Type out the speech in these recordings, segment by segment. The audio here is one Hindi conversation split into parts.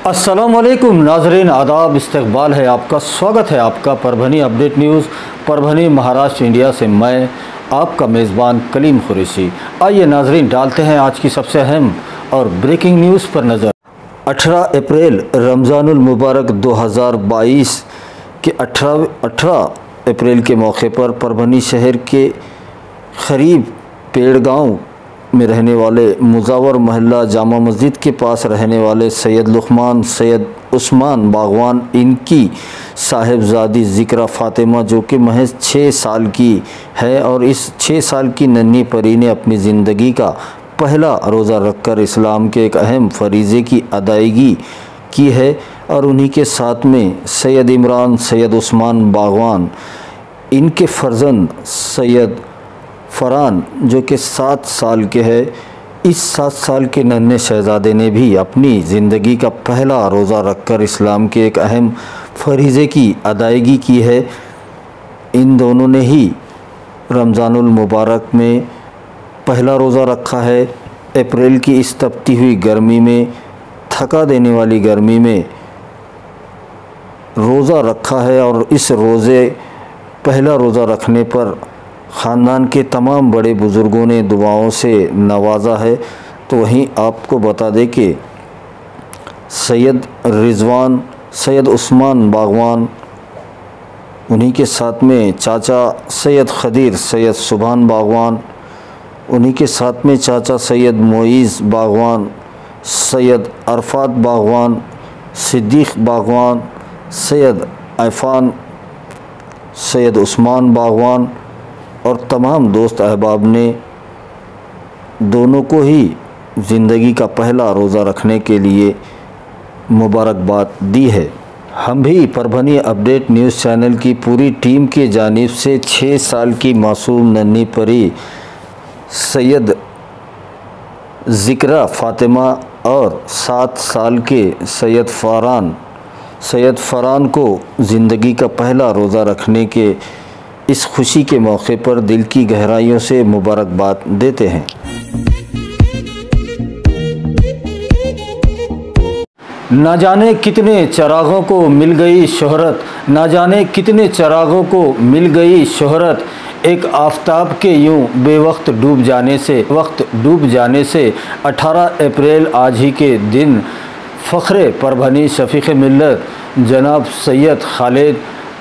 अस्सलामुअलैकुम नाजरीन, आदाब, इस्तकबाल है आपका, स्वागत है आपका Parbhani update news Parbhani Maharashtra India से। मैं आपका मेज़बान कलीम कुरैशी। आइए नाजरीन, डालते हैं आज की सबसे अहम और ब्रेकिंग न्यूज़ पर नज़र। 18 अप्रैल रमज़ानुल मुबारक 2022 के 18 अप्रैल के मौके पर परभनी शहर के करीब पेड़ गाँव में रहने वाले मुजावर महल्ला जामा मस्जिद के पास रहने वाले सैयद लुकमान सैयद उस्मान बागवान, इनकी साहिबजादी ज़िक्रा फ़ातिमा जो कि महज 6 साल की है और इस 6 साल की नन्ही परी ने अपनी ज़िंदगी का पहला रोज़ा रखकर इस्लाम के एक अहम फरीज़े की अदायगी की है। और उन्हीं के साथ में सैयद इमरान सैयद उस्मान बागवान, इनके फ़र्जंद सैयद फ़रहान जो कि 7 साल के है, इस 7 साल के नन्हे शहज़ादे ने भी अपनी ज़िंदगी का पहला रोज़ा रखकर इस्लाम के एक अहम फरीज़े की अदायगी की है। इन दोनों ने ही रमज़ानुल मुबारक में पहला रोज़ा रखा है। अप्रैल की इस तपती हुई गर्मी में, थका देने वाली गर्मी में रोज़ा रखा है और इस पहला रोज़ा रखने पर ख़ानदान के तमाम बड़े बुज़ुर्गों ने दुआओं से नवाजा है। तो वहीं आपको बता दें कि सैयद रिज़वान सैयद उस्मान बागवान, उन्हीं के साथ में चाचा सैयद खदीर सैयद सुभान बागवान, उन्हीं के साथ में चाचा सैयद मोइज़ बागवान, सैयद अरफात बागवान, सिद्दीक़ बागवान, सैयद अफ़ान सैयद उस्मान बागवान और तमाम दोस्त अहबाब ने दोनों को ही ज़िंदगी का पहला रोज़ा रखने के लिए मुबारकबाद दी है। हम भी परभनी अपडेट न्यूज़ चैनल की पूरी टीम की जानिब से 6 साल की मासूम नन्ही परी सैयद ज़िक्रा फ़ातिमा और 7 साल के सैयद फ़रहान को ज़िंदगी का पहला रोज़ा रखने के इस खुशी के मौके पर दिल की गहराइयों से मुबारकबाद देते हैं। ना जाने कितने चिरागों को मिल गई शोहरत, ना जाने कितने चिरागों को मिल गई शोहरत, एक आफताब के यूं बेवक्त डूब जाने से 18 अप्रैल आज ही के दिन फ़ख्रे परभनी शफ़ीक़ मिल्लत जनाब सैयद खालिद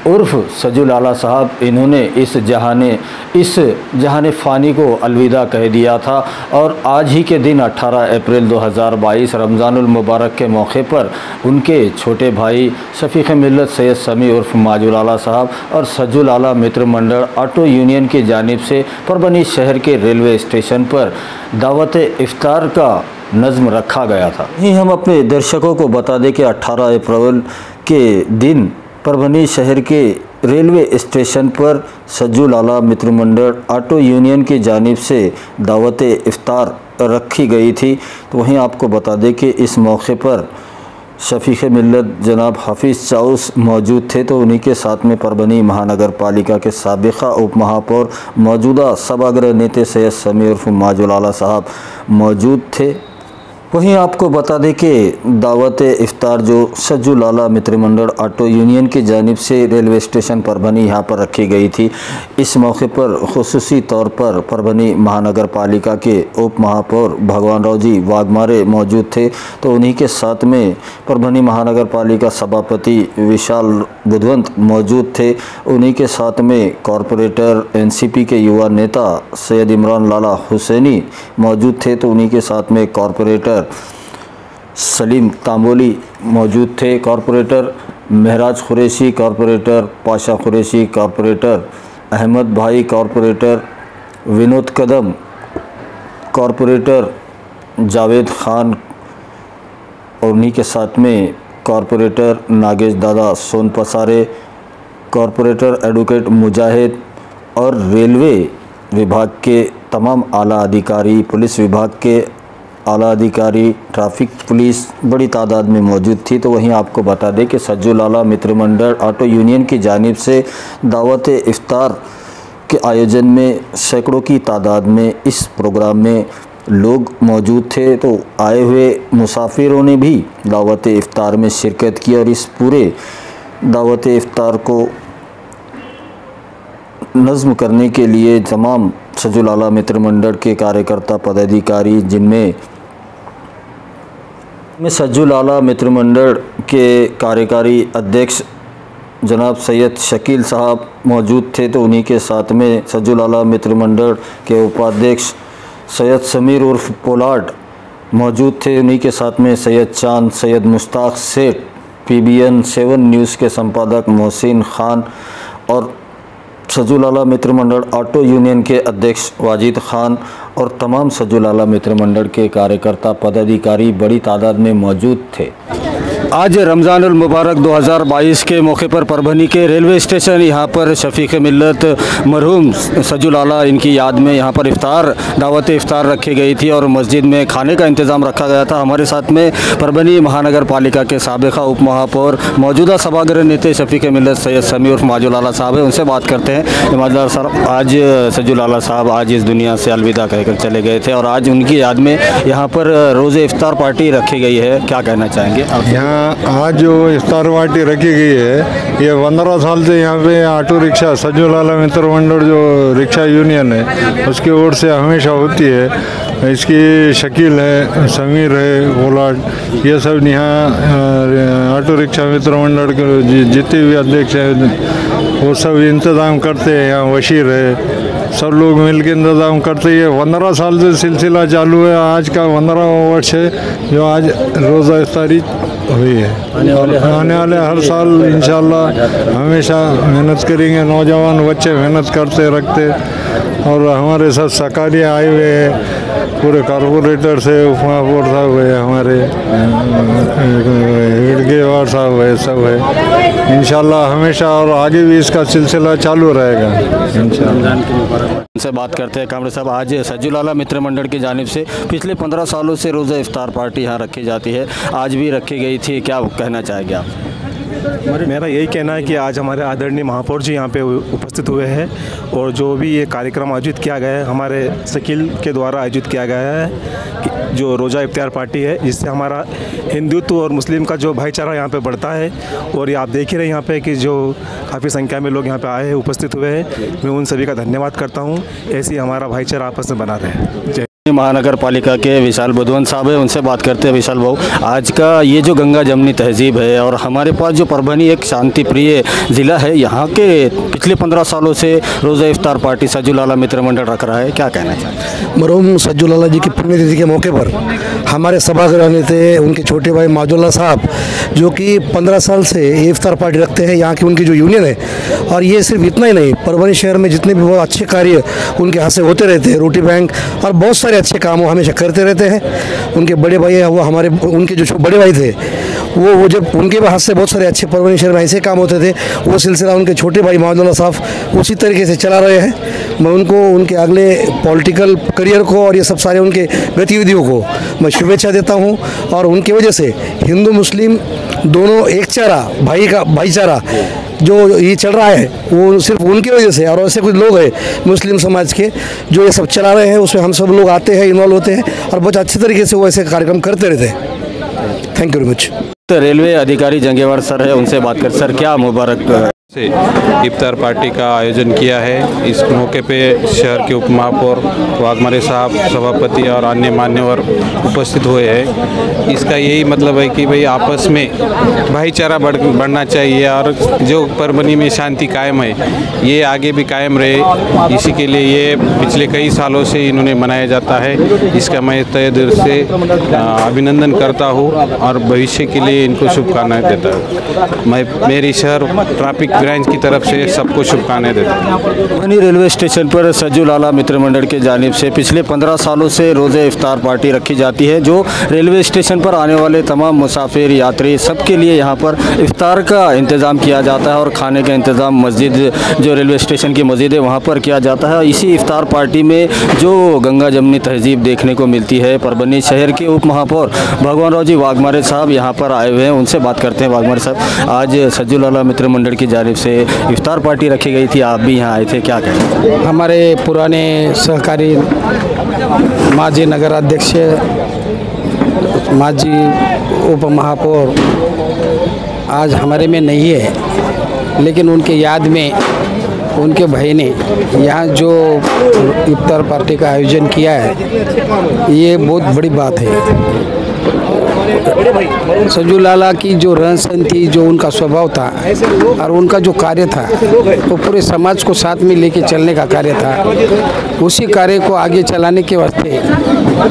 उर्फ़ सजुल आला साहब, इन्होंने इस जहान फ़ानी को अलविदा कह दिया था। और आज ही के दिन 18 अप्रैल 2022 रमज़ानुल मुबारक के मौके पर उनके छोटे भाई शफ़ीक़ मिल्लत सैयद समी उर्फ़ माजुल आला साहब और सजुल आला मित्र मंडल ऑटो यूनियन की जानिब से परभनी शहर के रेलवे स्टेशन पर दावत इफ्तार का नज़्म रखा गया था। यही हम अपने दर्शकों को बता दें कि 18 अप्रैल के दिन परभनी शहर के रेलवे स्टेशन पर सजुल आला मित्र मंडल ऑटो यूनियन की जानिब से दावत इफ्तार रखी गई थी। तो वहीं आपको बता दें कि इस मौके पर शफ़ीक़ मिल्लत जनाब हाफिज़ चाउस मौजूद थे। तो उन्हीं के साथ में परभनी महानगर पालिका के साबिक़ा उप महापौर मौजूदा सभागृह नेता सैयद समी उर्फ़ माजुल आला साहब मौजूद थे। वहीं आपको बता दें कि दावत इफ्तार जो सजुल आला मित्र मंडल ऑटो यूनियन की जानिब से रेलवे स्टेशन परभनी यहाँ पर रखी गई थी। इस मौके पर खुसूसी तौर पर परभनी महानगर पालिका के उप महापौर भगवान राव जी वाघमारे मौजूद थे। तो उन्हीं के साथ में परभनी महानगर पालिका सभापति विशाल बुधवंत मौजूद थे। उन्हीं के साथ में कॉरपोरेटर NCP के युवा नेता सैयद इमरान लाला हुसैनी मौजूद थे। तो उन्हीं के साथ में कॉरपोरेटर सलीम तांबोली मौजूद थे, कॉरपोरेटर महराज कुरैशी, कॉरपोरेटर पाशा कुरैशी, कॉरपोरेटर अहमद भाई, कॉरपोरेटर विनोद कदम, कॉरपोरेटर जावेद खान और उन्हीं के साथ में कॉरपोरेटर नागेश दादा सोन पसारे, कॉरपोरेटर एडवोकेट मुजाहिद और रेलवे विभाग के तमाम आला अधिकारी, पुलिस विभाग के आला अधिकारी, ट्रैफिक पुलिस बड़ी तादाद में मौजूद थी। तो वहीं आपको बता दें कि सजुल आला मित्र मंडल ऑटो यूनियन की जानिब से दावत इफ्तार के आयोजन में सैकड़ों की तादाद में इस प्रोग्राम में लोग मौजूद थे, तो आए हुए मुसाफिरों ने भी दावत इफ्तार में शिरकत की और इस पूरे दावत इफ्तार को नज़्म करने के लिए तमाम सजुल आला मित्र मंडल के कार्यकर्ता पदाधिकारी, जिनमें सजुल आला मित्र मंडल के कार्यकारी अध्यक्ष जनाब सैयद शकील साहब मौजूद थे, तो उन्हीं के साथ में सजुल आला मित्र मंडल के उपाध्यक्ष सैयद समीर उर्फ पोलार्ड मौजूद थे। उन्हीं के साथ में सैयद चांद, सैयद मुश्ताक सेठ, PBN 7 न्यूज़ के संपादक मोहसिन खान और सजुल आला मित्र मंडल ऑटो यूनियन के अध्यक्ष वाजिद खान और तमाम सजुल आला मित्र मंडल के कार्यकर्ता पदाधिकारी बड़ी तादाद में मौजूद थे। आज रमज़ानुल मुबारक 2022 के मौके पर परभनी के रेलवे स्टेशन यहाँ पर शफीक मिल्लत मरहूम सजुल आला, इनकी याद में यहाँ पर दावत इफ्तार रखी गई थी और मस्जिद में खाने का इंतज़ाम रखा गया था। हमारे साथ में परभनी महानगर पालिका के साबिक़ा उप महापौर, मौजूदा सभागृह नेता शफीक मिल्लत सैयद समीर उर्फ माजुल आला साहब है, उनसे बात करते हैं। माजुल आला साहब, आज सजुल आला साहब आज इस दुनिया से अलविदा कहकर चले गए थे और आज उनकी याद में यहाँ पर रोज़े इफ्तार पार्टी रखी गई है, क्या कहना चाहेंगे आप? यहाँ आज जो इफ्तार पार्टी रखी गई है, ये 15 साल से यहाँ पे ऑटो रिक्शा सजुल आला मित्र मंडल जो रिक्शा यूनियन है उसकी ओर से हमेशा होती है। इसकी शकील है, समीर है, पोलार्ड, ये सब यहाँ ऑटो रिक्शा मित्र मंडल के जितने भी अध्यक्ष हैं वो सब इंतज़ाम करते हैं। यहाँ वशीर है, सब लोग मिलकर इंतज़ाम करते हैं। 15 साल से सिलसिला चालू है, आज का 15वां वर्ष है जो आज रोज़ा इफ्तारी हुई है। आने वाले हर साल इंशाल्लाह हमेशा मेहनत करेंगे। नौजवान बच्चे मेहनत करते रखते और हमारे साथ सकारियाँ आए हुए हैं, पूरे कारपोरेटर से उप महापौर साहब है, हमारे हिड़गेवार साहब है, सब है। इंशाल्लाह हमेशा और आगे भी इसका सिलसिला चालू रहेगा इंशाल्लाह। से बात करते हैं कामरे साहब, आज सजुल आला मित्र मंडल की जानिब से पिछले 15 सालों से रोज़ा इफ्तार पार्टी यहाँ रखी जाती है, आज भी रखी गई थी, क्या कहना चाहेंगे आप? मेरा यही कहना है कि आज हमारे आदरणीय महापौर जी यहाँ पे उपस्थित हुए हैं और जो भी ये कार्यक्रम आयोजित किया गया है हमारे शकील के द्वारा आयोजित किया गया है, जो रोज़ा इफ्तार पार्टी है, जिससे हमारा हिंदुत्व और मुस्लिम का जो भाईचारा यहाँ पे बढ़ता है। और ये आप देख ही रहे हैं यहाँ पे कि जो काफ़ी संख्या में लोग यहाँ पे आए हैं, उपस्थित हुए हैं, मैं उन सभी का धन्यवाद करता हूँ। ऐसे ही हमारा भाईचारा आपस में बना रहे। जय महानगर पालिका के विशाल बुधवंत साहब है, उनसे बात करते हैं। विशाल भाऊ, आज का ये जो गंगा जमनी तहजीब है और हमारे पास जो परभनी एक शांति प्रिय ज़िला है, यहाँ के पिछले 15 सालों से रोज़ा इफ्तार पार्टी सजुल आला मित्र मंडल रख रहा है, क्या कहना चाहिए? मरहूम सजुल आला जी की पुण्यतिथि के मौके पर हमारे सभागृह नेता उनके छोटे भाई माजुल आला साहब, जो कि 15 साल से इफ्तार पार्टी रखते हैं, यहाँ की उनकी जो यूनियन है। और ये सिर्फ इतना ही नहीं, परभनी शहर में जितने भी बहुत अच्छे कार्य उनके हाथ से होते रहते हैं, रोटी बैंक और बहुत सारे अच्छे काम वो हमेशा करते रहते हैं। उनके बड़े भाई है वो हमारे, उनके जो बड़े भाई थे वो जब उनके हाथ से बहुत सारे अच्छे परभनी शहर में ऐसे काम होते थे, वो सिलसिला उनके छोटे भाई माजुल आला साहब उसी तरीके से चला रहे हैं। मैं उनको उनके अगले पॉलिटिकल करियर को और ये सब सारे उनके गतिविधियों को मैं शुभेच्छा देता हूँ। और उनकी वजह से हिंदू मुस्लिम दोनों एक चारा भाईचारा जो ये चल रहा है वो सिर्फ उनकी वजह से, और ऐसे कुछ लोग हैं मुस्लिम समाज के जो ये सब चला रहे हैं, उसमें हम सब लोग आते हैं, इन्वॉल्व होते हैं और बहुत अच्छे तरीके से वो ऐसे कार्यक्रम करते रहते हैं। Thank you very much. तो रेलवे अधिकारी जंगेवार सर है, उनसे बात कर। सर, क्या मुबारक से इफ्तार पार्टी का आयोजन किया है। इस मौके पे शहर के उप महापौर वाघमारे साहब, सभापति और अन्य मान्यवर उपस्थित हुए हैं। इसका यही मतलब है कि भाई आपस में भाईचारा बढ़ना चाहिए और जो परभनी में शांति कायम है ये आगे भी कायम रहे, इसी के लिए ये पिछले कई सालों से इन्होंने मनाया जाता है। इसका मैं तहे दिल से अभिनंदन करता हूँ और भविष्य के लिए इनको शुभकामनाएं देता हूँ। मैं मेरी शहर ट्रैफिक ब्रांच की तरफ से सबको शुभकामनाएं देता हूँ। परभनी रेलवे स्टेशन पर सजुल आला मित्र मंडल के जानिब से पिछले 15 सालों से रोज़े इफ्तार पार्टी रखी जाती है, जो रेलवे स्टेशन पर आने वाले तमाम मुसाफिर यात्री सबके लिए यहाँ पर इफ्तार का इंतज़ाम किया जाता है और खाने का इंतज़ाम मस्जिद, जो रेलवे स्टेशन की मस्जिद है वहाँ पर किया जाता है। इसी इफ्तार पार्टी में जो गंगा जमनी तहजीब देखने को मिलती है, परभनी शहर के उप महापौर भगवान राव जी वाघमारे साहब यहाँ पर आए हुए हैं, उनसे बात करते हैं। वाघमारे साहब, आज सजुल आला मित्र मंडल की जानिब से इफ्तार पार्टी रखी गई थी, आप भी यहाँ आए थे, क्या कहें? हमारे पुराने सहकारी माजी नगराध्यक्ष, माजी उप महापौर आज हमारे में नहीं है, लेकिन उनके याद में उनके भाई ने यहाँ जो इफ्तार पार्टी का आयोजन किया है, ये बहुत बड़ी बात है। सज्जू लाला की जो रहन सहन थी, जो उनका स्वभाव था और उनका जो कार्य था, वो पूरे समाज को साथ में लेके चलने का कार्य था। उसी कार्य को आगे चलाने के वास्ते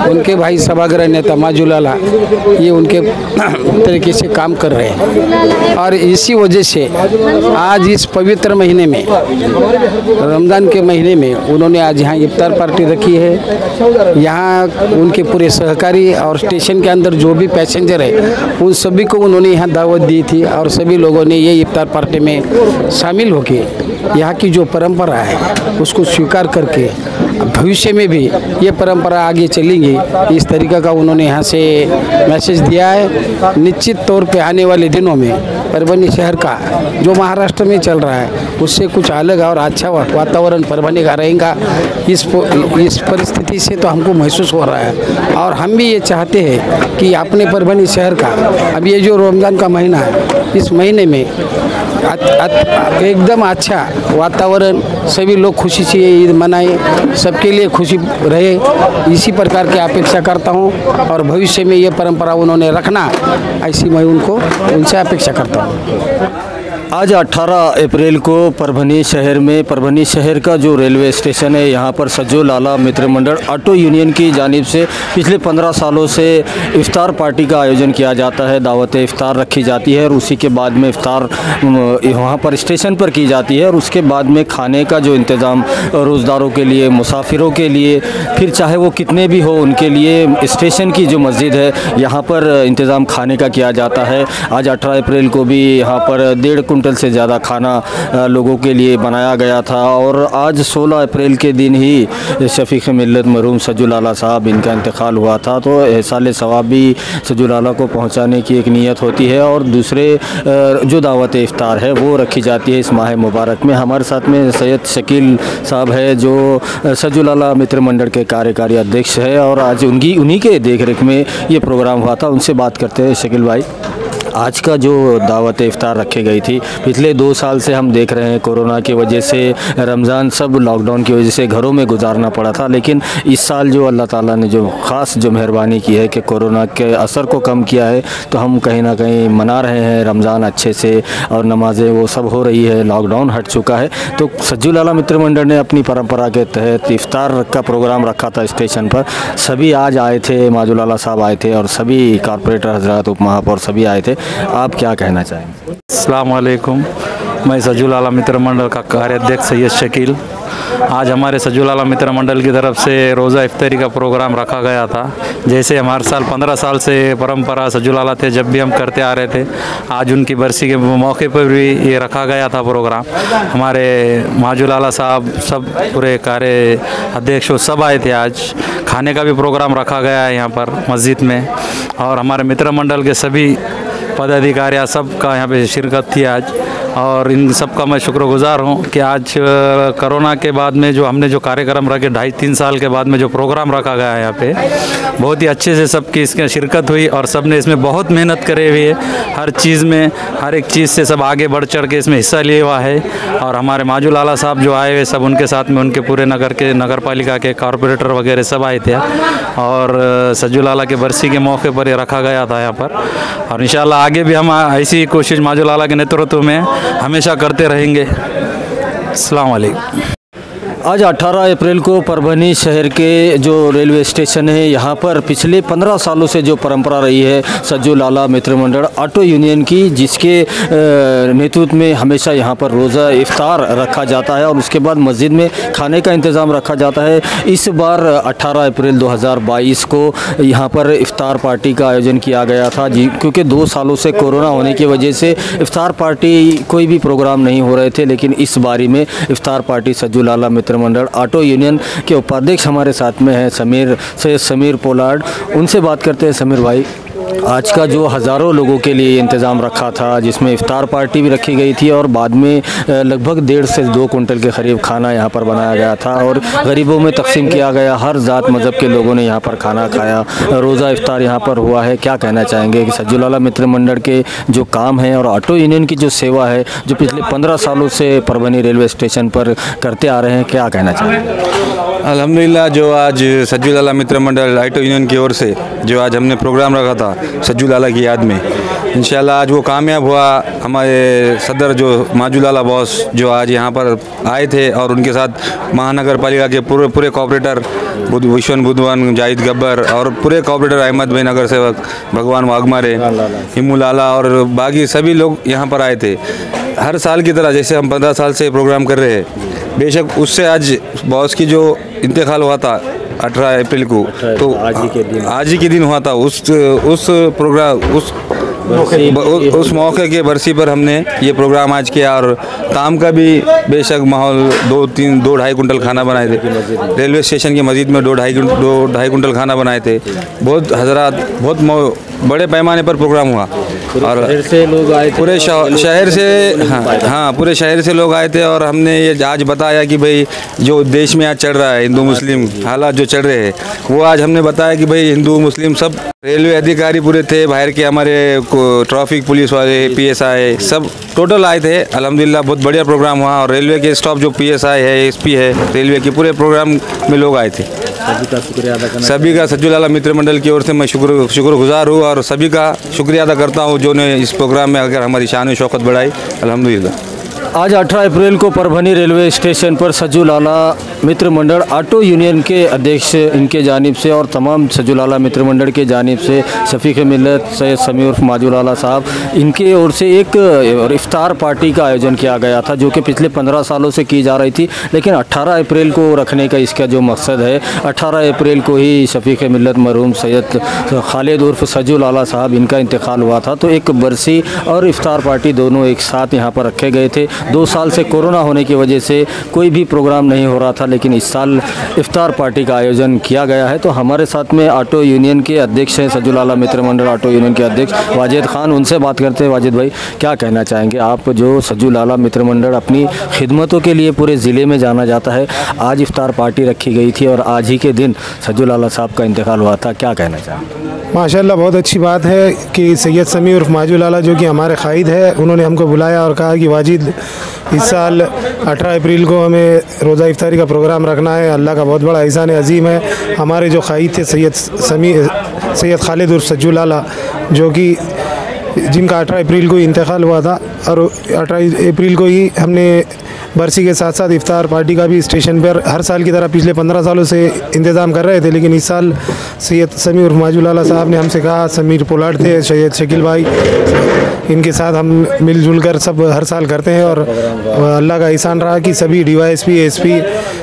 उनके भाई सभागृह नेता माजू लाला ये उनके तरीके से काम कर रहे हैं। और इसी वजह से आज इस पवित्र महीने में, रमज़ान के महीने में, उन्होंने आज यहाँ इफ्तार पार्टी रखी है। यहाँ उनके पूरे सहकारी और स्टेशन के अंदर जो भी पैसेंजर है, उन सभी को उन्होंने यहाँ दावत दी थी और सभी लोगों ने ये इफ्तार पार्टी में शामिल होके यहाँ की जो परंपरा है उसको स्वीकार करके भविष्य में भी ये परंपरा आगे चलेंगी, इस तरीक़े का उन्होंने यहाँ से मैसेज दिया है। निश्चित तौर पे आने वाले दिनों में परभनी शहर का जो महाराष्ट्र में चल रहा है उससे कुछ अलग और अच्छा वातावरण परभनी का रहेगा। इस परिस्थिति से तो हमको महसूस हो रहा है और हम भी ये चाहते हैं कि अपने परभनी शहर का अब ये जो रमज़ान का महीना है, इस महीने में एकदम अच्छा वातावरण, सभी लोग खुशी से ईद मनाएं, सबके लिए खुशी रहे, इसी प्रकार की अपेक्षा करता हूं। और भविष्य में ये परंपरा उन्होंने रखना, ऐसी मैं उनसे अपेक्षा करता हूं। आज 18 अप्रैल को परभनी शहर में, परभनी शहर का जो रेलवे स्टेशन है, यहाँ पर सज्जू लाला मित्र मंडल ऑटो यूनियन की जानिब से पिछले 15 सालों से इफ्तार पार्टी का आयोजन किया जाता है। दावत इफ्तार रखी जाती है और उसी के बाद में इफ्तार वहाँ पर स्टेशन पर की जाती है और उसके बाद में खाने का जो इंतज़ाम रोज़दारों के लिए, मुसाफिरों के लिए, फिर चाहे वो कितने भी हो उनके लिए स्टेशन की जो मस्जिद है यहाँ पर इंतज़ाम खाने का किया जाता है। आज 18 अप्रैल को भी यहाँ पर 1.5 कुंटल से ज़्यादा खाना लोगों के लिए बनाया गया था। और आज 16 अप्रैल के दिन ही शफीक़ मिल्लत मरहूम सज्जू लाला साहब, इनका इंतकाल हुआ था, तो एहसाले सवाब भी सज्जू लाला को पहुंचाने की एक नीयत होती है। और दूसरे जो दावत इफ्तार है वो रखी जाती है इस माह मुबारक में। हमारे साथ में सैयद शकील साहब है जो सज्जू लाला मित्र मंडल के कार्यकारी अध्यक्ष है और आज उन्हीं के देख रेख में ये प्रोग्राम हुआ था। उनसे बात करते हैं। शकील भाई, आज का जो दावत इफ्तार रखी गई थी, पिछले 2 साल से हम देख रहे हैं कोरोना की वजह से, रमज़ान सब लॉकडाउन की वजह से घरों में गुजारना पड़ा था, लेकिन इस साल जो अल्लाह ताला ने जो ख़ास जो मेहरबानी की है कि कोरोना के असर को कम किया है, तो हम कहीं ना कहीं मना रहे हैं रमज़ान अच्छे से और नमाज़ें वो सब हो रही है, लॉकडाउन हट चुका है। तो सज्जू लाला मित्र मंडल ने अपनी परंपरा के तहत इफ्तार का प्रोग्राम रखा था स्टेशन पर। सभी आज आए थे, माजू लाला साहब आए थे और सभी कारपोरेटर हजरात, उप महापौर सभी आए थे। आप क्या कहना चाहेंगे? अस्सलाम वालेकुम, मैं सज्जू लाला मित्र मंडल का कार्याध्यक्ष सैयद शकील। आज हमारे सज्जू लाला मित्र मंडल की तरफ से रोज़ा इफ्तारी का प्रोग्राम रखा गया था। जैसे हमारे साल 15 साल से परंपरा सज्जू लाला थे, जब भी हम करते आ रहे थे, आज उनकी बरसी के मौके पर भी ये रखा गया था प्रोग्राम। हमारे माजू लाला साहब, सब पूरे कार्य अध्यक्ष सब आए थे। आज खाने का भी प्रोग्राम रखा गया है यहाँ पर मस्जिद में और हमारे मित्र मंडल के सभी पदाधिकारी सब का यहाँ पे शिरकत थी आज। और इन सब का मैं शुक्रगुजार हूँ कि आज कोरोना के बाद में जो हमने जो कार्यक्रम रखे 2.5-3 साल के बाद में जो प्रोग्राम रखा गया है यहाँ पे, बहुत ही अच्छे से सबकी इसकी शिरकत हुई और सब ने इसमें बहुत मेहनत करे हुई है। हर चीज़ में, हर एक चीज़ से सब आगे बढ़ चढ़ के इसमें हिस्सा लिया हुआ है। और हमारे माजू लाला साहब जो आए हुए, सब उनके साथ में उनके पूरे नगर पालिका के कॉरपोरेटर वगैरह सब आए थे और सज्जू लाला के बरसी के मौके पर ये रखा गया था यहाँ पर। और इंशाल्लाह आगे भी हम ऐसी कोशिश माजू लाला के नेतृत्व में हमेशा करते रहेंगे। अस्सलाम वालेकुम। आज 18 अप्रैल को परभनी शहर के जो रेलवे स्टेशन है, यहाँ पर पिछले 15 सालों से जो परंपरा रही है सज्जू लाला मित्र मंडल ऑटो यूनियन की, जिसके नेतृत्व में हमेशा यहाँ पर रोज़ा इफ्तार रखा जाता है और उसके बाद मस्जिद में खाने का इंतज़ाम रखा जाता है। इस बार 18 अप्रैल 2022 को यहाँ पर इफ्तार पार्टी का आयोजन किया गया था, क्योंकि 2 सालों से कोरोना होने की वजह से इफ्तार पार्टी कोई भी प्रोग्राम नहीं हो रहे थे, लेकिन इस बारी में इफ्तार पार्टी सज्जू लाला मित्र मंडल ऑटो यूनियन के उपाध्यक्ष हमारे साथ में हैं समीर पोलार्ड। उनसे बात करते हैं। समीर भाई, आज का जो हज़ारों लोगों के लिए इंतज़ाम रखा था, जिसमें इफ्तार पार्टी भी रखी गई थी और बाद में लगभग 1.5 से 2 कुंटल के करीब खाना यहाँ पर बनाया गया था और गरीबों में तकसीम किया गया। हर ज़ात मज़हब के लोगों ने यहाँ पर खाना खाया, रोज़ा इफ्तार यहाँ पर हुआ है। क्या कहना चाहेंगे कि सज्जुल आला मित्र मंडल के जो काम है और ऑटो यूनियन की जो सेवा है जो पिछले 15 सालों से परभनी रेलवे स्टेशन पर करते आ रहे हैं, क्या कहना चाहेंगे? अल्हम्दुलिल्लाह, जो आज सज्जुल आला मित्र मंडल ऑटो यूनियन की ओर से जो आज हमने प्रोग्राम रखा था सज्जुल आला की याद में, इंशाल्लाह आज वो कामयाब हुआ। हमारे सदर जो माजुल आला बॉस जो आज यहाँ पर आए थे और उनके साथ महानगर पालिका के पूरे कॉर्पोरेटर विश्वन बुधवान, जाहिद गब्बर और पूरे कॉर्पोरेटर अहमद भाई नगर सेवक, भगवान वाघमारे, हिम्मू लाला और बाकी सभी लोग यहाँ पर आए थे। हर साल की तरह जैसे हम 15 साल से प्रोग्राम कर रहे हैं, बेशक उससे आज बॉस की जो इंतकाल हुआ था 18 अप्रैल को, तो आज ही के दिन हुआ था। उस प्रोग्राम उस मौके के बरसी पर हमने ये प्रोग्राम आज किया और काम का भी बेशक माहौल 2-2.5 कुंटल खाना बनाए थे। रेलवे स्टेशन की मस्जिद में 2-2.5 कुंटल खाना बनाए थे। बहुत हजरात, बहुत बड़े पैमाने पर प्रोग्राम हुआ और से लोग आए थे, पूरे शहर से, हाँ पूरे शहर से लोग आए थे और हमने ये आज बताया कि भाई जो देश में आज चल रहा है हिंदू मुस्लिम हालात जो चल रहे हैं, वो आज हमने बताया कि भाई हिंदू मुस्लिम सब रेलवे अधिकारी पूरे थे, बाहर के हमारे ट्रैफिक पुलिस वाले, PSI सब टोटल आए थे। अल्हम्दुलिल्लाह बहुत बढ़िया प्रोग्राम हुआ और रेलवे के स्टाफ जो PSI है, SP है, रेलवे के पूरे प्रोग्राम में लोग आए थे। सभी का शुक्रिया अदा करना, सभी का सज्जुल आला मित्र मंडल की ओर से मैं शुक्रगुजार हूँ और सभी का शुक्रिया अदा करता हूँ जो ने इस प्रोग्राम में अगर हमारी शान और शौकत बढ़ाई। अल्हम्दुलिल्लाह। आज 18 अप्रैल को परभनी रेलवे स्टेशन पर सज्जुल आला मित्र मंडल ऑटो यूनियन के अध्यक्ष इनके जानिब से और तमाम सज्जुल आला मित्र मंडल के जानिब से शफीक मिल्लत सैयद समी उर्फ माजुल आला साहब, इनके ओर से एक इफ्तार पार्टी का आयोजन किया गया था जो कि पिछले 15 सालों से की जा रही थी। लेकिन 18 अप्रैल को रखने का इसका जो मकसद है, 18 अप्रैल को ही शफीक मिल्लत मरहूम सैयद खालिद उर्फ सज्जुल आला साहब इनका इंतकाल हुआ था। तो एक बरसी और इफ्तार पार्टी दोनों एक साथ यहाँ पर रखे गए थे। 2 साल से कोरोना होने की वजह से कोई भी प्रोग्राम नहीं हो रहा था, लेकिन इस साल इफ्तार पार्टी का आयोजन किया गया है। तो हमारे साथ में ऑटो यूनियन के अध्यक्ष हैं, सज्जुल आला मित्र मंडल ऑटो यूनियन के अध्यक्ष वाजिद खान, उनसे बात करते हैं। वाजिद भाई, क्या कहना चाहेंगे आप, जो सज्जुल आला मित्र मंडल अपनी खिदमतों के लिए पूरे ज़िले में जाना जाता है, आज इफ्तार पार्टी रखी गई थी और आज ही के दिन सज्जुल आला साहब का इंतकाल हुआ था, क्या कहना चाहेंगे? माशाल्लाह बहुत अच्छी बात है कि सैयद समी उर्फ माजुल आला जो कि हमारे कायद है, उन्होंने हमको बुलाया और कहा कि वाजिद इस साल 18 अप्रैल को हमें रोज़ा इफ्तारी का प्रोग्राम रखना है। अल्लाह का बहुत बड़ा एहसान अजीम है। हमारे जो कायद थे सैयद खालिद उर्फ सज्जुल आला जो कि जिनका 18 अप्रैल को इंतकाल हुआ था और 18 अप्रैल को ही हमने बरसी के साथ साथ इफ्तार पार्टी का भी स्टेशन पर हर साल की तरह पिछले 15 सालों से इंतज़ाम कर रहे थे। लेकिन इस साल सैयद समी उर्फ माजुल आला साहब ने हमसे कहा, समीर पोलाट थे, सैयद शकील भाई, इनके साथ हम मिलजुल कर सब हर साल करते हैं और अल्लाह का एहसान रहा कि सभी DYSP SP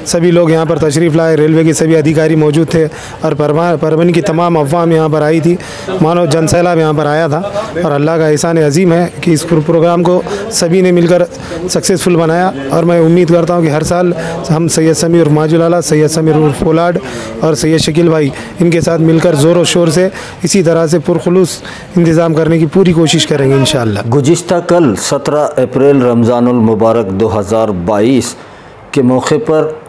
सभी लोग यहाँ पर तशरीफ़ लाए, रेलवे के सभी अधिकारी मौजूद थे और परभनी की तमाम अवाम यहाँ पर आई थी, मानो जनसैलाब यहाँ पर आया था। और अल्लाह का एहसान अजीम है कि इस प्रोग्राम को सभी ने मिलकर सक्सेसफुल बनाया और मैं उम्मीद करता हूँ कि हर साल हम सैयद समी उर्फ माजुल आला, सैयद समीर उर्फ पोलाड और सैयद शकील भाई इनके साथ मिलकर ज़ोर और शोर से इसी तरह से पुरखुलूस इंतज़ाम करने की पूरी कोशिश करेंगे इंशाअल्लाह। गुज़िश्ता कल 17 अप्रैल रमज़ानुल मुबारक 2022 के मौके पर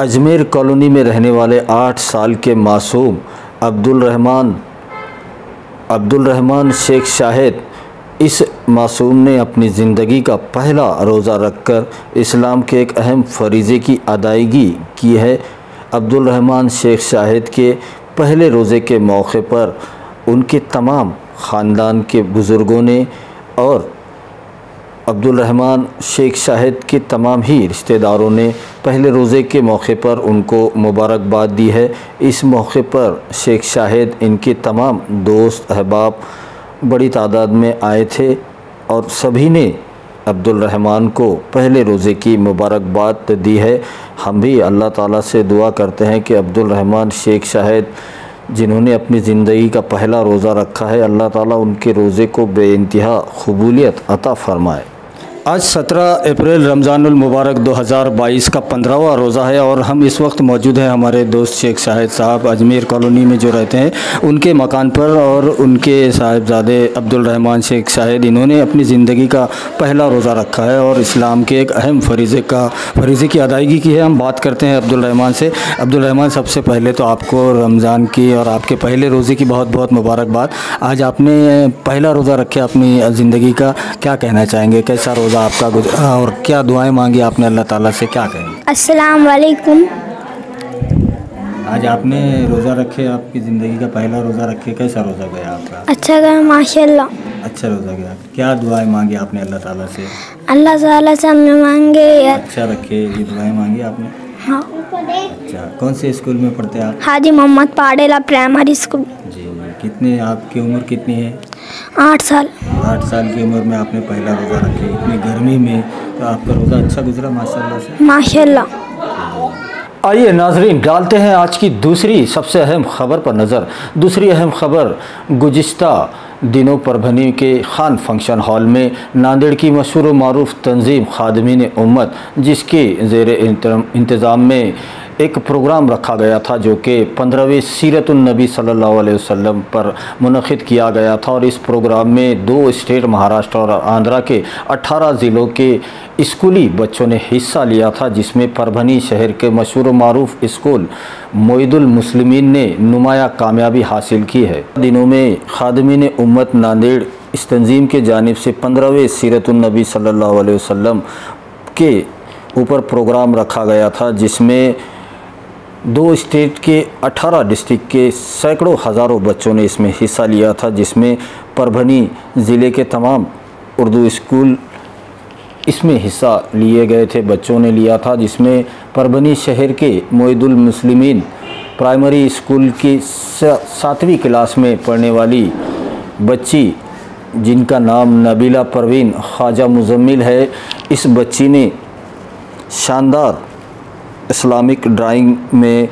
अजमेर कॉलोनी में रहने वाले 8 साल के मासूम अब्दुल रहमान शेख शाहिद, इस मासूम ने अपनी ज़िंदगी का पहला रोज़ा रखकर इस्लाम के एक अहम फरीज़े की अदायगी की है। अब्दुल रहमान शेख शाहिद के पहले रोज़े के मौके पर उनके तमाम ख़ानदान के बुज़ुर्गों ने और अब्दुल रहमान शेख शाहिद के तमाम ही रिश्तेदारों ने पहले रोज़े के मौके पर उनको मुबारकबाद दी है। इस मौके पर शेख शाहिद, इनके तमाम दोस्त अहबाब बड़ी तादाद में आए थे और सभी ने अब्दुल रहमान को पहले रोज़े की मुबारकबाद दी है। हम भी अल्लाह ताला से दुआ करते हैं कि अब्दुल रहमान शेख शाहिद जिन्होंने अपनी ज़िंदगी का पहला रोज़ा रखा है, अल्लाह ताला उनके रोज़े को बेइंतहा क़बूलियत अता फ़रमाए। आज 17 अप्रैल रमज़ानुल मुबारक 2022 का 15वां रोज़ा है और हम इस वक्त मौजूद हैं हमारे दोस्त शेख शाहिद साहब अजमेर कॉलोनी में जो रहते हैं उनके मकान पर। और उनके साहिबजादे अब्दुल रहमान शेख शाहिद, इन्होंने अपनी ज़िंदगी का पहला रोज़ा रखा है और इस्लाम के एक अहम फरीज़े की अदायगी की है। हम बात करते हैं अब्दुल रहमान से। अब्दुल रहमान, सबसे पहले तो आपको रमज़ान की और आपके पहले रोज़े की बहुत बहुत मुबारकबाद। आज आपने पहला रोज़ा रखे अपनी ज़िंदगी का, क्या कहना चाहेंगे? कैसा रोज़ा आपका गुजरा और क्या दुआएं मांगी आपने अल्लाह ताला से, क्या कहेंगे? अस्सलाम वालेकुम। आज आपने रोज़ा रखे, आपकी ज़िंदगी का पहला रोज़ा रखे, कैसा रोज़ा गया आपका? अच्छा गया माशाल्लाह। अच्छा रोज़ा गया। क्या दुआएं मांगी आपने अल्लाह ताला से? अल्लाह ताला से हमने मांगे अच्छा रखे, ये दुआएं मांगी आपने? हाँ। अच्छा, कौन से स्कूल में पढ़ते हैं आप? हाजी मोहम्मद पाडेला प्राइमरी स्कूल। जी, कितने आपकी उम्र कितनी है? 8 साल। 8 साल की उम्र में आपने पहला रोज़ा रखे, इतनी गर्मी में, तो आपका रोज़ा अच्छा गुजरा माशाल्लाह से? माशाल्लाह। आइए नाजरीन, डालते हैं आज की दूसरी सबसे अहम खबर पर नज़र। दूसरी अहम खबर, गुज़िश्ता दिनों परभनी के खान फंक्शन हॉल में नांदेड़ की मशहूर व मारूफ तंजीम खादिमीन उम्मत, जिसके ज़ेर इंतज़ाम में एक प्रोग्राम रखा गया था जो कि 15वें सीरतुन्नबी सल्लल्लाहु अलैहि वसल्लम पर मुनक़िद किया गया था। और इस प्रोग्राम में 2 स्टेट महाराष्ट्र और आंध्रा के 18 ज़िलों के स्कूली बच्चों ने हिस्सा लिया था, जिसमें परभनी शहर के मशहूर व मारूफ स्कूल मोइदुल मुस्लिमीन ने नुमाया कामयाबी हासिल की है। दिनों में खादिमीन उम्मत नांदेड़ इस तंजीम के जानिब से 15वें सीरतुन्नबी सल्लल्लाहु अलैहि वसल्लम के ऊपर प्रोग्राम रखा गया था, जिसमें 2 स्टेट के 18 डिस्ट्रिक्ट के सैकड़ों हज़ारों बच्चों ने इसमें हिस्सा लिया था, जिसमें परभनी ज़िले के तमाम उर्दू स्कूल इसमें हिस्सा लिए गए थे, बच्चों ने लिया था। जिसमें परभनी शहर के मोइदुल मुस्लिमीन प्राइमरी स्कूल की 7वीं क्लास में पढ़ने वाली बच्ची, जिनका नाम नबीला परवीन ख्वाजा मुजम्मिल है, इस बच्ची ने शानदार इस्लामिक ड्राइंग में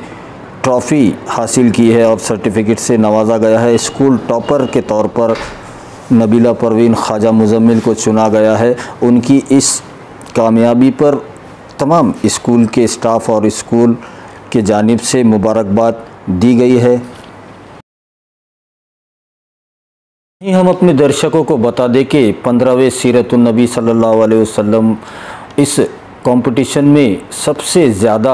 ट्रॉफ़ी हासिल की है और सर्टिफिकेट से नवाजा गया है। स्कूल टॉपर के तौर पर नबीला परवीन ख्वाजा मुजम्मिल को चुना गया है। उनकी इस कामयाबी पर तमाम स्कूल के स्टाफ और स्कूल के जानिब से मुबारकबाद दी गई है। हम अपने दर्शकों को बता दें कि 15वें सीरतुन्नबी सल्लल्लाहु अलैहि वसल्लम इस कंपटीशन में सबसे ज़्यादा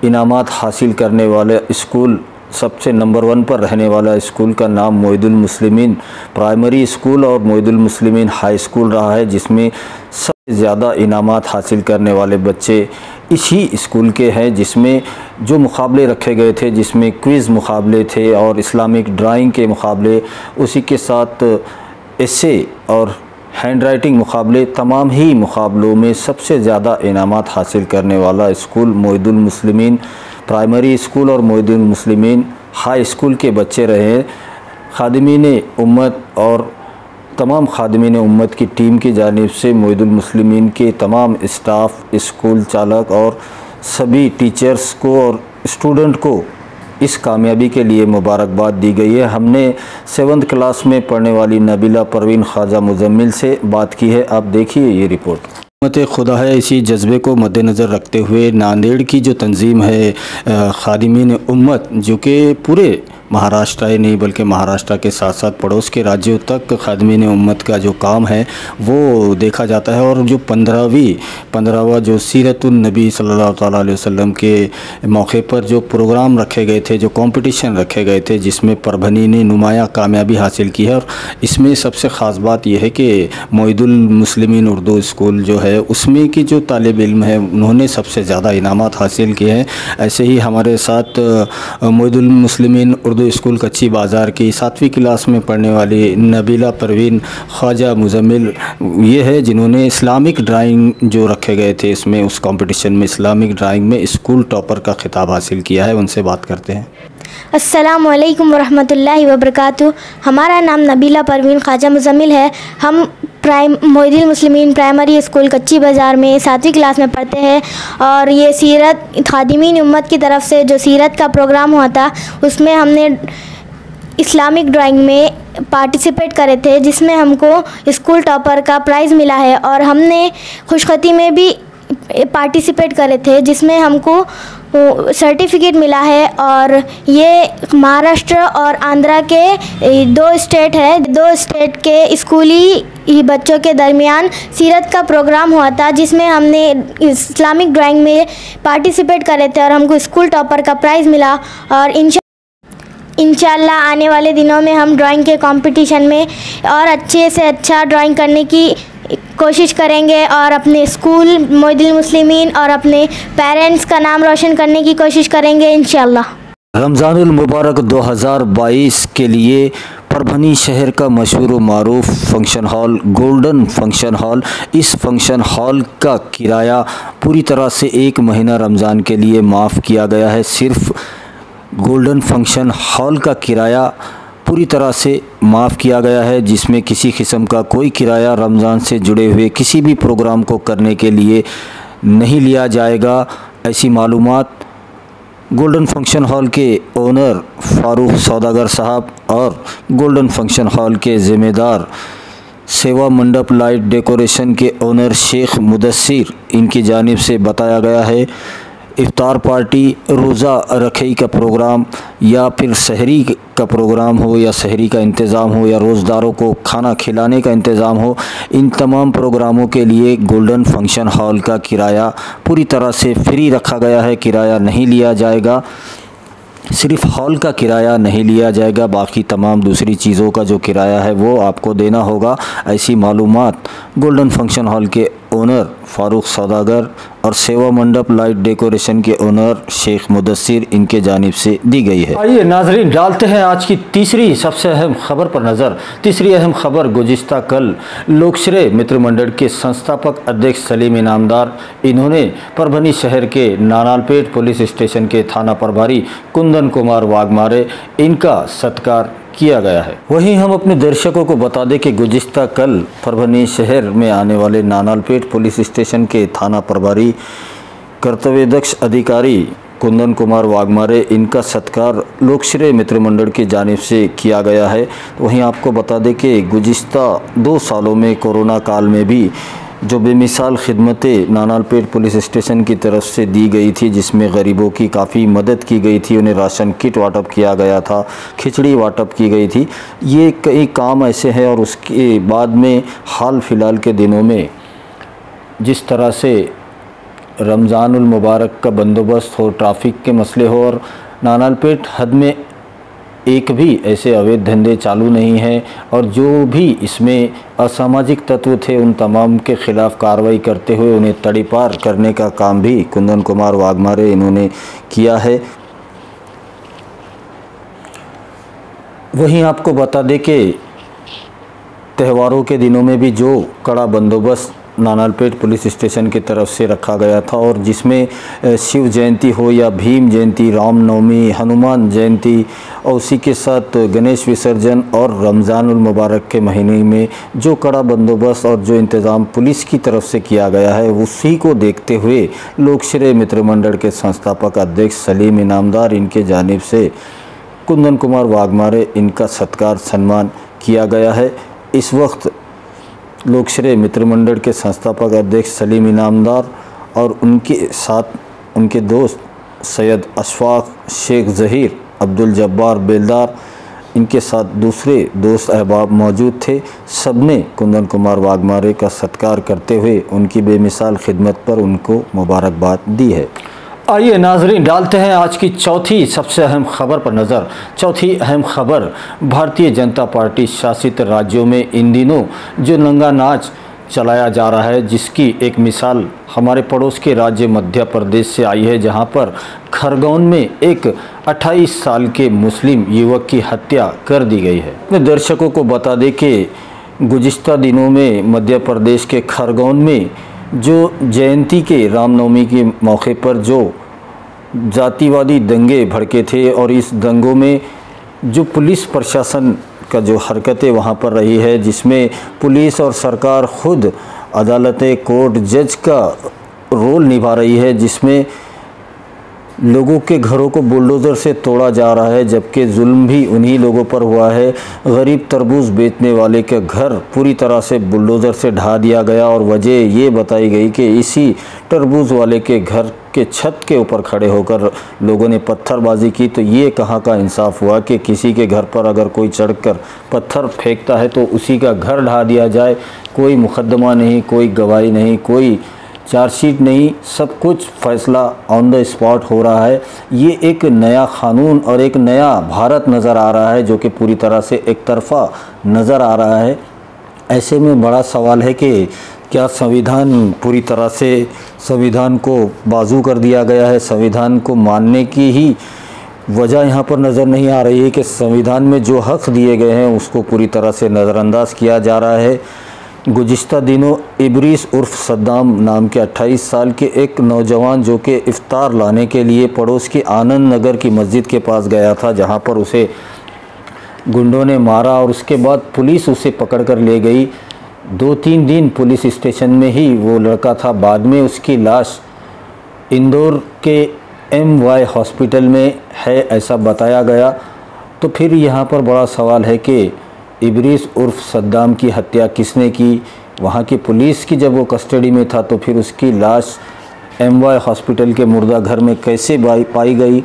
इनामात हासिल करने वाले स्कूल, सबसे नंबर 1 पर रहने वाला स्कूल का नाम मोइदुल मुस्लिमीन प्राइमरी स्कूल और मोइदुल मुस्लिमीन हाई स्कूल रहा है, जिसमें सबसे ज़्यादा इनामात हासिल करने वाले बच्चे इसी स्कूल के हैं। जिसमें जो मुकाबले रखे गए थे, जिसमें क्विज़ मुकाबले थे और इस्लामिक ड्राइंग के मुकाबले, उसी के साथ एसे और हैंड राइटिंग मुकाबले, तमाम ही मुकाबलों में सबसे ज़्यादा इनामात हासिल करने वाला स्कूल मोइदुल मुस्लिमीन प्राइमरी स्कूल और मोइदुल मुस्लिमीन हाई स्कूल के बच्चे रहे। खादिमीन उम्मत और तमाम खादिमीन उम्मत की टीम की जानिब से मोइदुल मुस्लिमीन के तमाम स्टाफ, स्कूल चालक और सभी टीचर्स को और स्टूडेंट को इस कामयाबी के लिए मुबारकबाद दी गई है। हमने 7th क्लास में पढ़ने वाली नबीला परवीन ख्वाजा मुजम्मिल से बात की है, आप देखिए ये रिपोर्ट। मत खुदा है, इसी जज्बे को मद्देनज़र रखते हुए नांदेड़ की जो तंजीम है खादिमीन उम्मत, जो कि पूरे महाराष्ट्र ही नहीं बल्कि महाराष्ट्र के साथ साथ पड़ोस के राज्यों तक खादिमीन उम्मत का जो काम है वो देखा जाता है। और जो 15वां जो सीरतुन्नबी सल्लल्लाहु अलैहि वसल्लम के मौके पर जो प्रोग्राम रखे गए थे, जो कंपटीशन रखे गए थे, जिसमें परभनी ने नुमाया कामयाबी हासिल की है। और इसमें सबसे ख़ास बात यह है कि मोइदुल मुस्लिमीन उर्दू स्कूल जो है उसमें की जो तालिब इल्म है उन्होंने सबसे ज़्यादा इनामात हासिल किए हैं। ऐसे ही हमारे साथ मोइदुल मुस्लिमीन उर्दू स्कूल कच्ची बाज़ार की 7वीं क्लास में पढ़ने वाली नबीला परवीन ख्वाजा मुजम्मिल ये है, जिन्होंने इस्लामिक ड्राइंग जो रखे गए थे इसमें, उस कंपटीशन में इस्लामिक ड्राइंग में स्कूल टॉपर का खिताब हासिल किया है। उनसे बात करते हैं। अस्सलाम वालेकुम वरहमतुल्लाहि वबरकातुहू। हमारा नाम नबीला परवीन ख्वाजा मुजम्मिल है। हम मोइदुल मुस्लिमीन प्राइमरी स्कूल कच्ची बाज़ार में 7वीं क्लास में पढ़ते हैं। और ये सीरत खादिमीन उम्मत की तरफ से जो सीरत का प्रोग्राम हुआ था उसमें हमने इस्लामिक ड्राइंग में पार्टिसिपेट करे थे, जिसमें हमको स्कूल टॉपर का प्राइज़ मिला है। और हमने खुशखती में भी पार्टिसिपेट करे थे, जिसमें हमको सर्टिफिकेट मिला है। और ये महाराष्ट्र और आंध्रा के 2 स्टेट है, 2 स्टेट के स्कूली बच्चों के दरमियान सीरत का प्रोग्राम हुआ था, जिसमें हमने इस्लामिक ड्राइंग में पार्टिसिपेट करे थे और हमको स्कूल टॉपर का प्राइज़ मिला। और इंशाल्लाह आने वाले दिनों में हम ड्राइंग के कंपटीशन में और अच्छे से अच्छा ड्राइंग करने की कोशिश करेंगे और अपने स्कूल मोइदुल मुस्लिमीन और अपने पेरेंट्स का नाम रोशन करने की कोशिश करेंगे इंशाल्लाह। रमज़ानुल मुबारक 2022 के लिए परभनी शहर का मशहूर व मारूफ function hall golden function hall, इस फंक्शन हॉल का किराया पूरी तरह से 1 महीना रमज़ान के लिए माफ़ किया गया है। सिर्फ गोल्डन फंक्शन हॉल का किराया पूरी तरह से माफ़ किया गया है, जिसमें किसी किस्म का कोई किराया रमज़ान से जुड़े हुए किसी भी प्रोग्राम को करने के लिए नहीं लिया जाएगा। ऐसी मालूमात गोल्डन फंक्शन हॉल के ओनर फारूक सौदागर साहब और गोल्डन फंक्शन हॉल के ज़िम्मेदार सेवा मंडप लाइट डेकोरेशन के ओनर शेख मुदस्सिर इनकी जानिब से बताया गया है। इफ्तार पार्टी, रोज़ा रखई का प्रोग्राम या फिर सहरी का प्रोग्राम हो या सहरी का इंतज़ाम हो या रोज़दारों को खाना खिलाने का इंतज़ाम हो, इन तमाम प्रोग्रामों के लिए गोल्डन फंक्शन हॉल का किराया पूरी तरह से फ्री रखा गया है। किराया नहीं लिया जाएगा, सिर्फ हॉल का किराया नहीं लिया जाएगा, बाकी तमाम दूसरी चीज़ों का जो किराया है वो आपको देना होगा। ऐसी मालूमात गोल्डन फंक्शन हॉल के ओनर फारूक सौदागर और सेवा मंडप लाइट डेकोरेशन के ओनर शेख मुदस्सिर इनके जानिब से दी गई है। आइए नाजरीन, डालते हैं आज की तीसरी सबसे अहम खबर पर नज़र। तीसरी अहम खबर, गुज़िश्ता कल लोकश्रेय मित्र मंडल के संस्थापक अध्यक्ष सलीम इनामदार, इन्होंने परभनी शहर के नानालपेट पुलिस स्टेशन के थाना प्रभारी कुंदन कुमार वाघमारे, इनका सत्कार किया गया है। वहीं हम अपने दर्शकों को बता दें कि गुज़िश्ता कल परभनी शहर में आने वाले नानालपेट पुलिस स्टेशन के थाना प्रभारी कर्तव्यदक्ष अधिकारी कुंदन कुमार वाघमारे, इनका सत्कार लोकश्रेय मित्र मंडल की जानिब से किया गया है। वहीं आपको बता दें कि गुज़िश्ता 2 सालों में कोरोना काल में भी जो बेमिसाल खिदमतें नानालपेट पुलिस स्टेशन की तरफ से दी गई थी, जिसमें गरीबों की काफ़ी मदद की गई थी, उन्हें राशन किट वाटप किया गया था, खिचड़ी वाटप की गई थी, ये कई काम ऐसे हैं। और उसके बाद में हाल फिलहाल के दिनों में जिस तरह से रमज़ानुल मुबारक का बंदोबस्त हो, ट्रैफिक के मसले हो और नानालपेट हद में एक भी ऐसे अवैध धंधे चालू नहीं हैं और जो भी इसमें असामाजिक तत्व थे उन तमाम के ख़िलाफ़ कार्रवाई करते हुए उन्हें तड़ीपार करने का काम भी कुंदन कुमार वाघमारे इन्होंने किया है। वहीं आपको बता दें कि त्योहारों के दिनों में भी जो कड़ा बंदोबस्त नानालपेट पुलिस स्टेशन की तरफ से रखा गया था और जिसमें शिव जयंती हो या भीम जयंती, रामनवमी, हनुमान जयंती और उसी के साथ गणेश विसर्जन और रमज़ानुल मुबारक के महीने में जो कड़ा बंदोबस्त और जो इंतज़ाम पुलिस की तरफ से किया गया है, उसी को देखते हुए लोकश्रेय मित्र मंडल के संस्थापक अध्यक्ष सलीम इनामदार, इनके जानिब से कुंदन कुमार वाघमारे, इनका सत्कार सम्मान किया गया है। इस वक्त लोकश्रेय मित्र मंडल के संस्थापक अध्यक्ष सलीम इनामदार और उनके साथ उनके दोस्त सैयद अशफाक, शेख ज़हीर, अब्दुल जब्बार बेलदार, इनके साथ दूसरे दोस्त अहबाब मौजूद थे। सब ने कुंदन कुमार वाघमारे का सत्कार करते हुए उनकी बेमिसाल खिदमत पर उनको मुबारकबाद दी है। आइए नाजरीन, डालते हैं आज की चौथी सबसे अहम खबर पर नज़र। चौथी अहम खबर, भारतीय जनता पार्टी शासित राज्यों में इन दिनों जो नंगा नाच चलाया जा रहा है, जिसकी एक मिसाल हमारे पड़ोस के राज्य मध्य प्रदेश से आई है, जहां पर खरगोन में एक 28 साल के मुस्लिम युवक की हत्या कर दी गई है। अपने दर्शकों को बता दें कि गुज़िश्ता दिनों में मध्य प्रदेश के खरगोन में जो जयंती के रामनवमी के मौके पर जो जातिवादी दंगे भड़के थे और इस दंगों में जो पुलिस प्रशासन का जो हरकतें वहाँ पर रही है, जिसमें पुलिस और सरकार खुद अदालतें, कोर्ट, जज का रोल निभा रही है, जिसमें लोगों के घरों को बुलडोज़र से तोड़ा जा रहा है, जबकि जुल्म भी उन्हीं लोगों पर हुआ है। गरीब तरबूज बेचने वाले के घर पूरी तरह से बुलडोज़र से ढा दिया गया और वजह ये बताई गई कि इसी तरबूज वाले के घर के छत के ऊपर खड़े होकर लोगों ने पत्थरबाजी की। तो ये कहाँ का इंसाफ हुआ कि किसी के घर पर अगर कोई चढ़कर पत्थर फेंकता है तो उसी का घर ढा दिया जाए। कोई मुकदमा नहीं, कोई गवाही नहीं, कोई चार्जशीट नहीं, सब कुछ फ़ैसला ऑन द स्पॉट हो रहा है। ये एक नया क़ानून और एक नया भारत नज़र आ रहा है जो कि पूरी तरह से एक तरफ़ा नज़र आ रहा है। ऐसे में बड़ा सवाल है कि क्या संविधान पूरी तरह से संविधान को बाजू कर दिया गया है। संविधान को मानने की ही वजह यहाँ पर नज़र नहीं आ रही है कि संविधान में जो हक़ दिए गए हैं उसको पूरी तरह से नज़रअंदाज किया जा रहा है। गुज़िश्ता दिनों इब्रीस उर्फ सद्दाम नाम के 28 साल के एक नौजवान जो कि इफ्तार लाने के लिए पड़ोस के आनंद नगर की मस्जिद के पास गया था, जहां पर उसे गुंडों ने मारा और उसके बाद पुलिस उसे पकड़ कर ले गई। 2-3 दिन पुलिस स्टेशन में ही वो लड़का था। बाद में उसकी लाश इंदौर के MY हॉस्पिटल में है, ऐसा बताया गया। तो फिर यहाँ पर बड़ा सवाल है कि इब्रीस उर्फ सद्दाम की हत्या किसने की। वहाँ की पुलिस की जब वो कस्टडी में था तो फिर उसकी लाश MY हॉस्पिटल के मुर्दा घर में कैसे पाई गई।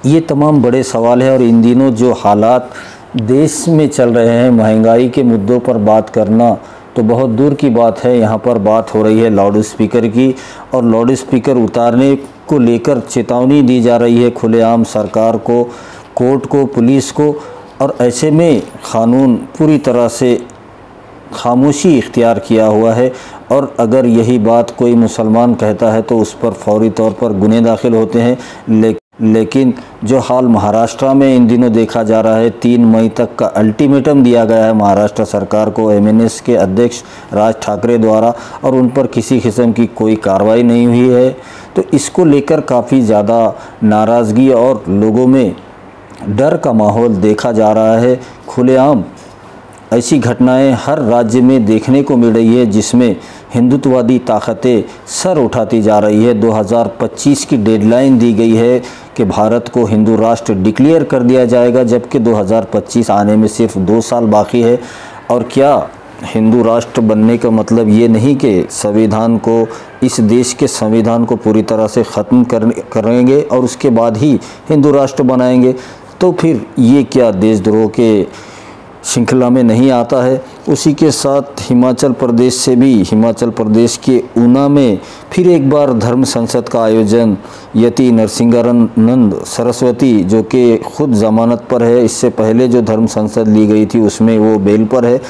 ये तमाम बड़े सवाल हैं। और इन दिनों जो हालात देश में चल रहे हैं, महंगाई के मुद्दों पर बात करना तो बहुत दूर की बात है। यहाँ पर बात हो रही है लाउड स्पीकर की, और लाउड स्पीकर उतारने को लेकर चेतावनी दी जा रही है खुलेआम सरकार को, कोर्ट को, पुलिस को। और ऐसे में क़ानून पूरी तरह से खामोशी इख्तियार किया हुआ है। और अगर यही बात कोई मुसलमान कहता है तो उस पर फौरी तौर पर गुने दाखिल होते हैं। लेकिन जो हाल महाराष्ट्र में इन दिनों देखा जा रहा है, 3 मई तक का अल्टीमेटम दिया गया है महाराष्ट्र सरकार को MNS के अध्यक्ष राज ठाकरे द्वारा, और उन पर किसी किस्म की कोई कार्रवाई नहीं हुई है। तो इसको लेकर काफ़ी ज़्यादा नाराज़गी और लोगों में डर का माहौल देखा जा रहा है। खुलेआम ऐसी घटनाएं हर राज्य में देखने को मिल रही है जिसमें हिंदुत्ववादी ताकतें सर उठाती जा रही है। 2025 की डेडलाइन दी गई है कि भारत को हिंदू राष्ट्र डिक्लेयर कर दिया जाएगा, जबकि 2025 आने में सिर्फ 2 साल बाकी है। और क्या हिंदू राष्ट्र बनने का मतलब ये नहीं कि संविधान को, इस देश के संविधान को पूरी तरह से ख़त्म करेंगे और उसके बाद ही हिंदू राष्ट्र बनाएंगे। तो फिर ये क्या देशद्रोह के श्रृंखला में नहीं आता है। उसी के साथ हिमाचल प्रदेश से भी, हिमाचल प्रदेश के ऊना में फिर एक बार धर्म संसद का आयोजन। यति नरसिंहानंद सरस्वती जो कि खुद ज़मानत पर है, इससे पहले जो धर्म संसद ली गई थी उसमें वो बेल पर है,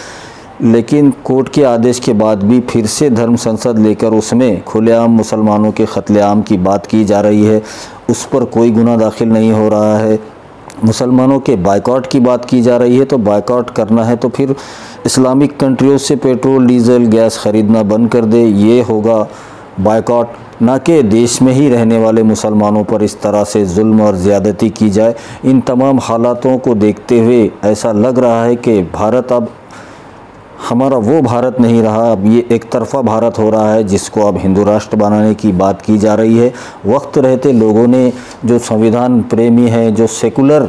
लेकिन कोर्ट के आदेश के बाद भी फिर से धर्म संसद लेकर उसमें खुलेआम मुसलमानों के कत्लेआम की बात की जा रही है। उस पर कोई गुनाह दाखिल नहीं हो रहा है। मुसलमानों के बायकॉट की बात की जा रही है। तो बायकॉट करना है तो फिर इस्लामिक कंट्रियों से पेट्रोल, डीजल, गैस ख़रीदना बंद कर दे, ये होगा बायकॉट, ना कि देश में ही रहने वाले मुसलमानों पर इस तरह से जुल्म और ज़्यादती की जाए। इन तमाम हालातों को देखते हुए ऐसा लग रहा है कि भारत अब हमारा वो भारत नहीं रहा, अब ये एक तरफ़ा भारत हो रहा है जिसको अब हिंदू राष्ट्र बनाने की बात की जा रही है। वक्त रहते लोगों ने, जो संविधान प्रेमी हैं, जो सेकुलर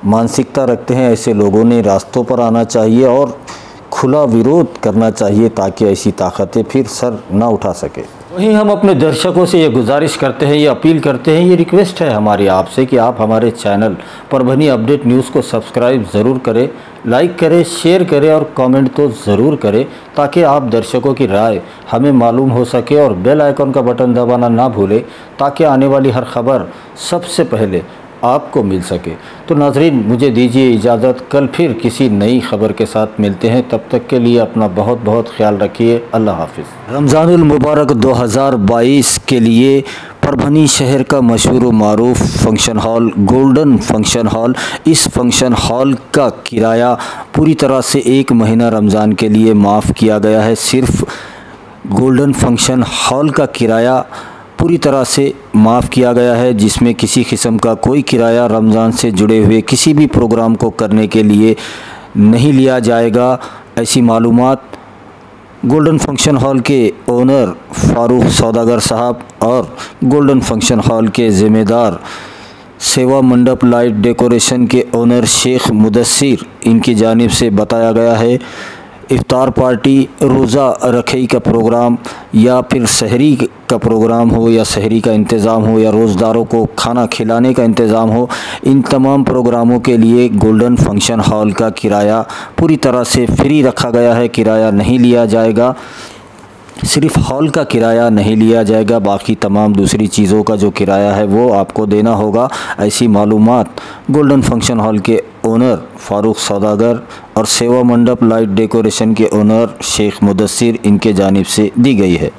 मानसिकता रखते हैं, ऐसे लोगों ने रास्तों पर आना चाहिए और खुला विरोध करना चाहिए ताकि ऐसी ताकतें फिर सर ना उठा सके। वहीं हम अपने दर्शकों से ये गुजारिश करते हैं, ये अपील करते हैं, ये रिक्वेस्ट है हमारी आपसे कि आप हमारे चैनल परभनी अपडेट न्यूज़ को सब्सक्राइब ज़रूर करें, लाइक करें, शेयर करें और कमेंट तो ज़रूर करें ताकि आप दर्शकों की राय हमें मालूम हो सके। और बेल आइकन का बटन दबाना ना भूलें ताकि आने वाली हर खबर सबसे पहले आपको मिल सके। तो नाज़रीन, मुझे दीजिए इजाज़त, कल फिर किसी नई खबर के साथ मिलते हैं। तब तक के लिए अपना बहुत बहुत ख्याल रखिए। अल्लाह हाफिज़। रमज़ानुल मुबारक 2022 के लिए परभनी शहर का मशहूर व मारूफ function hall golden function hall, इस फंक्शन हॉल का किराया पूरी तरह से 1 महीना रमज़ान के लिए माफ़ किया गया है। सिर्फ गोल्डन फंक्शन हॉल का किराया पूरी तरह से माफ़ किया गया है, जिसमें किसी किस्म का कोई किराया रमज़ान से जुड़े हुए किसी भी प्रोग्राम को करने के लिए नहीं लिया जाएगा। ऐसी मालूमात गोल्डन फंक्शन हॉल के ओनर फारूक सौदागर साहब और गोल्डन फंक्शन हॉल के ज़िम्मेदार सेवा मंडप लाइट डेकोरेशन के ओनर शेख मुदस्सिर इनकी जानिब से बताया गया है इफ्तार पार्टी, रोज़ा रखई का प्रोग्राम या फिर सहरी का प्रोग्राम हो या सहरी का इंतज़ाम हो या रोज़दारों को खाना खिलाने का इंतज़ाम हो, इन तमाम प्रोग्रामों के लिए गोल्डन फंक्शन हॉल का किराया पूरी तरह से फ्री रखा गया है। किराया नहीं लिया जाएगा, सिर्फ हॉल का किराया नहीं लिया जाएगा, बाकी तमाम दूसरी चीज़ों का जो किराया है वो आपको देना होगा। ऐसी मालूमात गोल्डन फंक्शन हॉल के ओनर फारूक सौदागर और सेवा मंडप लाइट डेकोरेशन के ओनर शेख मुदस्सिर इनके जानिब से दी गई है।